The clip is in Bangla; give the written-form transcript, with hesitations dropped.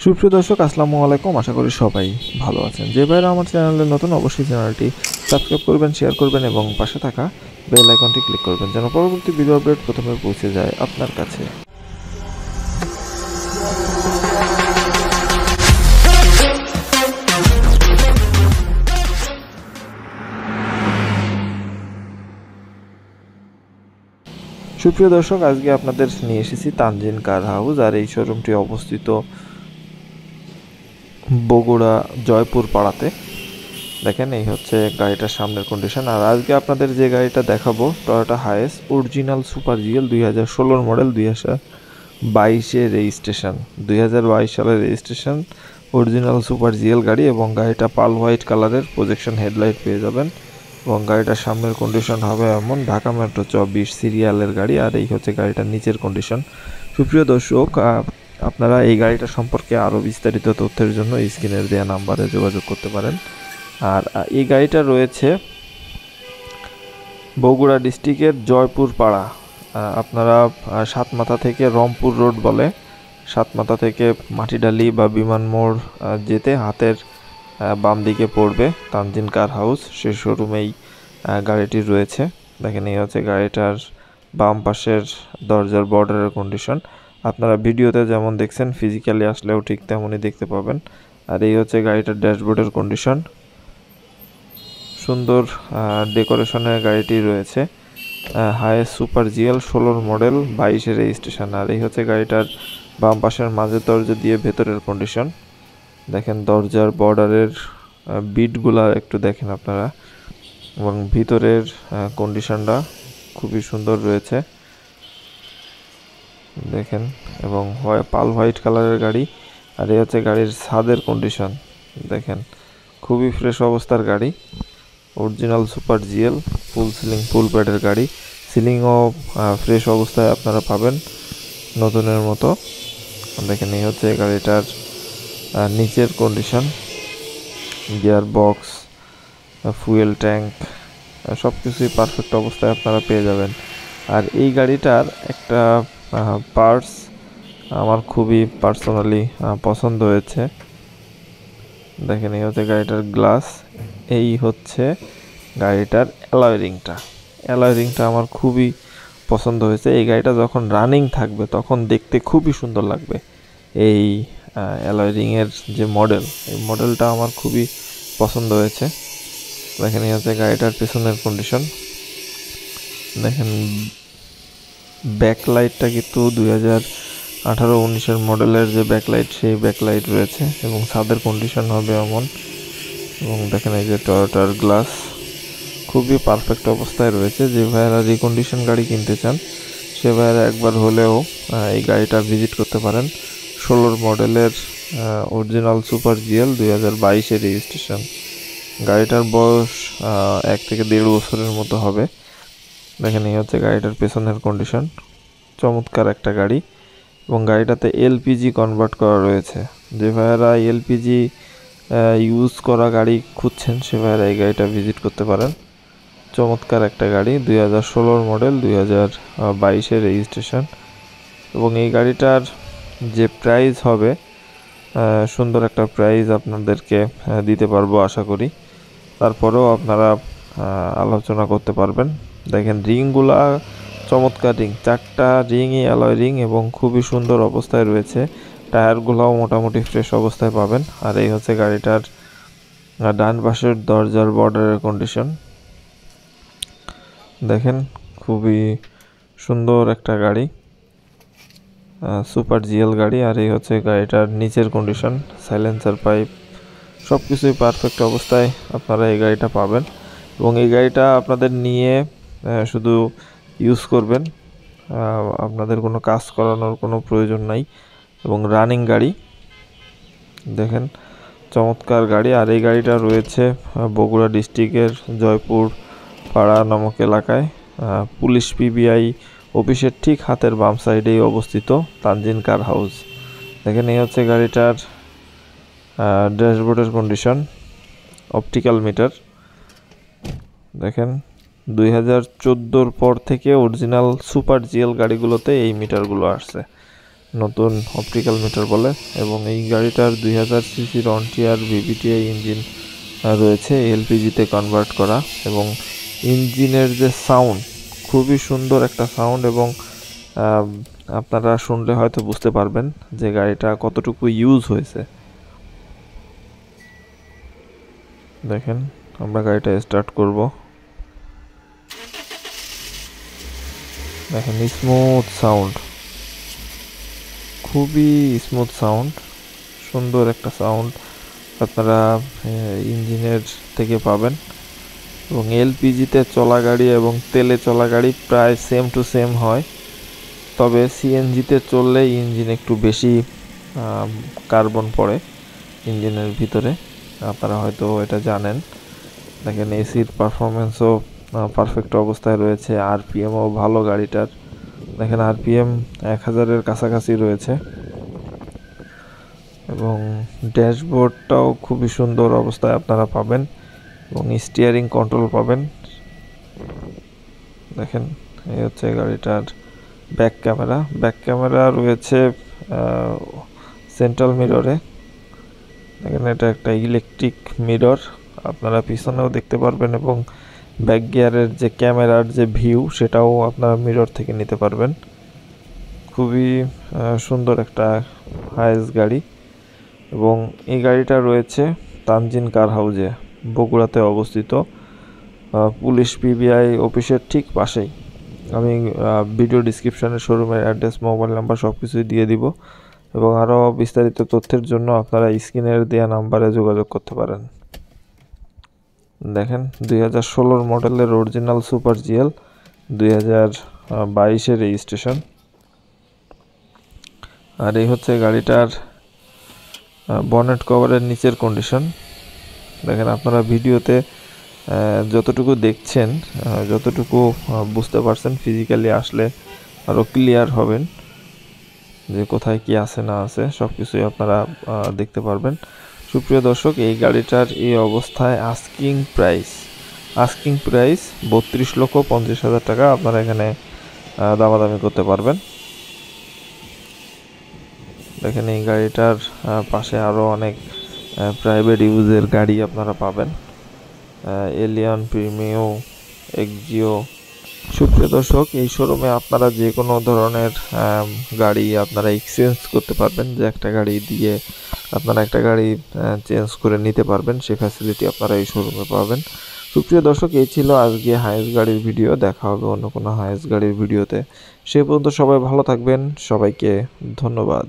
সুপ্রিয় দর্শক, আসসালামু আলাইকুম। আশা করি সবাই ভালো আছেন। যে ভাইরা আমার চ্যানেলে নতুন, অবশ্যই চ্যানেলটি সাবস্ক্রাইব করবেন, শেয়ার করবেন এবং পাশে থাকা বেল আইকনটি ক্লিক করবেন যেন পরবর্তী ভিডিও আপডেট প্রথমে পৌঁছে যায় আপনার কাছে। সুপ্রিয় দর্শক, আজকে আপনাদের নিয়ে এসেছি তানজিন কার হাউস। আর এই শোরুমটি অবস্থিত বগুড়া জয়পুর পাড়াতে। দেখেন, এই হচ্ছে গাড়িটার সামনের কন্ডিশন। আর আজকে আপনাদের যে গাড়িটা দেখাবো, Toyota HiAce original super GL 2016 model, 2022 registration, 2022 সালের রেজিস্ট্রেশন, অরিজিনাল সুপার জিএল গাড়ি। এবং গাড়িটা পাল হোয়াইট কালারের প্রজেকশন হেডলাইট পেয়ে যাবেন। এবং গাড়িটার সামনের কন্ডিশন হবে এমন, ঢাকা মেট্রো 24 সিরিয়ালের গাড়ি। আর এই হচ্ছে গাড়িটার নিচের কন্ডিশন। সুপ্রিয় দর্শক, আপনারা এই গাড়িটা সম্পর্কে আরও বিস্তারিত তথ্যের জন্য স্ক্রিনের দেওয়া নাম্বারে যোগাযোগ করতে পারেন। আর এই গাড়িটা রয়েছে বগুড়া ডিস্ট্রিক্টের জয়পুর পাড়া। আপনারা সাতমাথা থেকে রংপুর রোড বলে, সাতমাথা থেকে মাটিডালি বা বিমান মোড় যেতে হাতের বাম দিকে পড়বে তানজিন কার হাউস। সে শোরুমেই গাড়িটি রয়েছে। দেখেন, এই হচ্ছে গাড়িটার বাম পাশের দরজার বর্ডারের কন্ডিশন। আপনারা ভিডিওতে যেমন দেখছেন, ফিজিক্যালি আসলেও ঠিক তেমনই দেখতে পাবেন। আর এই হচ্ছে গাড়িটার ড্যাশবোর্ডের কন্ডিশন। সুন্দর ডেকোরেশনের গাড়িটি রয়েছে। Highest super G 16 model, 22 registration. আর এই হচ্ছে গাড়িটার বাম পাশের মাঝের দরজা দিয়ে ভেতরের কন্ডিশন। দেখেন, দরজার বর্ডারের বিটগুলা একটু দেখেন আপনারা। এবং ভিতরের কন্ডিশনটা খুবই সুন্দর রয়েছে, দেখেন। এবং পাল হোয়াইট কালারের গাড়ি। আর এই হচ্ছে গাড়ির ছাদের কন্ডিশন, দেখেন, খুবই ফ্রেশ অবস্থার গাড়ি। Original super GL, full ceiling ফুল প্যাডের গাড়ি। সিলিংও ফ্রেশ অবস্থায় আপনারা পাবেন, নতুনের মতো। দেখেন, এই হচ্ছে গাড়িটার নিচের condition. Gear box, fuel tank, সব কিছুই পারফেক্ট অবস্থায় আপনারা পেয়ে যাবেন। আর এই গাড়িটার একটা পার্টস আমার খুবই পার্সোনালি পছন্দ হয়েছে। দেখেন, এই হচ্ছে গাড়িটার গ্লাস, এই হচ্ছে গাড়িটার অ্যালয় রিংটা আমার খুবই পছন্দ হয়েছে। এই গাড়িটা যখন রানিং থাকবে তখন দেখতে খুবই সুন্দর লাগবে। এই অ্যালয় রিংয়ের যে মডেল, এই মডেলটা আমার খুবই পছন্দ হয়েছে। দেখেন, এই হচ্ছে গাড়িটার পেছনের কন্ডিশন। দেখেন, ব্যাকলাইটটা কিন্তু 2018-19 মডেলের যে ব্যাকলাইট, সেই ব্যাকলাইট রয়েছে। এবং ছাদের কন্ডিশন হবে এমন। এবং দেখেন, এই যে টয়োটার গ্লাস খুবই পারফেক্ট অবস্থায় রয়েছে। যে ভাইয়েরা রিকন্ডিশন গাড়ি কিনতে চান, সে ভাইয়েরা একবার হলেও এই গাড়িটা ভিজিট করতে পারেন। 16 মডেলের অরিজিনাল সুপার জিএল, 2022 রেজিস্ট্রেশন। গাড়িটার বয়স 1 থেকে 1.5 বছরের মতো হবে। দেখেন, এই হচ্ছে গাড়িটার পেছনের কন্ডিশন। চমৎকার একটা গাড়ি। এবং গাড়িটাতে এলপিজি কনভার্ট করা রয়েছে। যে ভাইয়েরা এলপিজি ইউজ করা গাড়ি খুঁজছেন, সে ভাইয়েরা এই গাড়িটা ভিজিট করতে পারেন। চমৎকার একটা গাড়ি, 2016 মডেল, 2022 রেজিস্ট্রেশন। এবং এই গাড়িটার যে প্রাইস হবে, সুন্দর একটা প্রাইস আপনাদেরকে দিতে পারবো আশা করি। তারপরেও আপনারা আলোচনা করতে পারবেন। দেখেন, রিংগুলা চমৎকার রিং, 4টা রিংই অ্যালয় রিং এবং খুবই সুন্দর অবস্থায় রয়েছে। টায়ারগুলোও মোটামুটি ফ্রেশ অবস্থায় পাবেন। আর এই হচ্ছে গাড়িটার ডান পাশের দরজার বর্ডারের কন্ডিশন। দেখেন, খুবই সুন্দর একটা গাড়ি, সুপার জিএল গাড়ি। আর এই হচ্ছে গাড়িটার নিচের কন্ডিশন, সাইলেন্সার পাইপ সব কিছুই পারফেক্ট অবস্থায় আপনারা এই গাড়িটা পাবেন। এবং এই গাড়িটা আপনাদের নিয়ে শুধু ইউজ করবেন, আপনাদের কোনো কাজ করানোর কোনো প্রয়োজন নাই। এবং রানিং গাড়ি, দেখেন, চমৎকার গাড়ি। আর এই গাড়িটা রয়েছে বগুড়া ডিস্ট্রিক্টের জয়পুর পাড়া নামক এলাকায়, পুলিশ পিবিআই অফিসের ঠিক হাতের বাম সাইডেই অবস্থিত তানজিন কার হাউস। দেখেন, এই হচ্ছে গাড়িটার ড্যাশবোর্ডের কন্ডিশন, অপটিক্যাল মিটার। দেখেন, 2014 পর থেকে অরিজিনাল সুপার জিএল গাড়িগুলোতে এই মিটারগুলো আসছে। নতুন অপটিক্যাল মিটার বলে। এবং এই গাড়িটার 2000 সিসির অনটিয়ার ভিভিটিআই ইঞ্জিন রয়েছে, এলপিজিতে কনভার্ট করা। এবং ইঞ্জিনের যে সাউন্ড, খুবই সুন্দর একটা সাউন্ড। এবং আপনারা শুনলে হয়তো বুঝতে পারবেন যে গাড়িটা কতটুকু ইউজ হয়েছে। দেখেন, আমরা গাড়িটা স্টার্ট করব। দেখেন স্মুথ সাউন্ড, খুবই স্মুথ সাউন্ড, সুন্দর একটা সাউন্ড আপনারা ইঞ্জিনের থেকে পাবেন। এবং এলপিজিতে চলা গাড়ি এবং তেলে চলা গাড়ি প্রায় সেম টু সেম হয়, তবে সিএনজিতে চললে ইঞ্জিন একটু বেশি কার্বন পড়ে ইঞ্জিনের ভিতরে, আপনারা হয়তো এটা জানেন। দেখেন এসির পারফরমেন্সও পারফেক্ট অবস্থায় রয়েছে, আরপিএমও ভালো গাড়িটার। দেখেন আরপিএম 1000-এর কাছাকাছি রয়েছে। এবং ড্যাশবোর্ডটাও খুবই সুন্দর অবস্থায় আপনারা পাবেন, এবং স্টিয়ারিং কন্ট্রোল পাবেন। দেখেন এই হচ্ছে গাড়িটার ব্যাক ক্যামেরা। ব্যাক ক্যামেরা রয়েছে সেন্ট্রাল মিররে। দেখেন এটা একটা ইলেকট্রিক মিরর, আপনারা পিছনেও দেখতে পারবেন। এবং ব্যাক গিয়ারের যে ক্যামেরার যে ভিউ, সেটাও আপনারা মিরর থেকে নিতে পারবেন। খুবই সুন্দর একটা হাইস গাড়ি। এবং এই গাড়িটা রয়েছে তানজিন কার হাউজে, বগুড়াতে অবস্থিত, পুলিশ পিবিআই অফিসের ঠিক পাশেই। আমি ভিডিও ডিসক্রিপশনে শোরুমের অ্যাড্রেস, মোবাইল নাম্বার সব কিছুই দিয়ে দিব। এবং আরও বিস্তারিত তথ্যের জন্য আপনারা স্ক্রিনের দেওয়া নাম্বারে যোগাযোগ করতে পারেন। দেখেন 2016 মডেলের অরিজিনাল সুপার জিএল, 2022-এর রেজিস্ট্রেশন। আর এই হচ্ছে গাড়িটার বনেট কভারের নিচের কন্ডিশন। দেখেন আপনারা ভিডিওতে যতটুকু দেখছেন, যতটুকু বুঝতে পারছেন, ফিজিক্যালি আসলে আরও ক্লিয়ার হবেন যে কোথায় কি আছে না আছে, সব কিছুই আপনারা দেখতে পারবেন। সুপ্রিয় দর্শক, এই গাড়িটার এই অবস্থায় আস্কিং প্রাইস 32,50,000 টাকা আপনারা এখানে দামাদামি করতে পারবেন। দেখেন এই গাড়িটার পাশে আরও অনেক প্রাইভেট ইউজের গাড়ি আপনারা পাবেন, এলিয়ন, প্রিমিও, এক্সিও। সুপ্রিয় দর্শক, এই শোরুমে আপনারা যে কোনো ধরনের গাড়ি আপনারা এক্সচেঞ্জ করতে পারবেন, যে একটা গাড়ি দিয়ে আপনারা একটা গাড়ি চেঞ্জ করে নিতে পারবেন, সে ফ্যাসিলিটি আপনারা এই শোরুমে পাবেন। সুপ্রিয় দর্শক, এই ছিল আজকে হাইস গাড়ির ভিডিও। দেখা হবে অন্য কোনো হাইস গাড়ির ভিডিওতে। সে পর্যন্ত সবাই ভালো থাকবেন, সবাইকে ধন্যবাদ।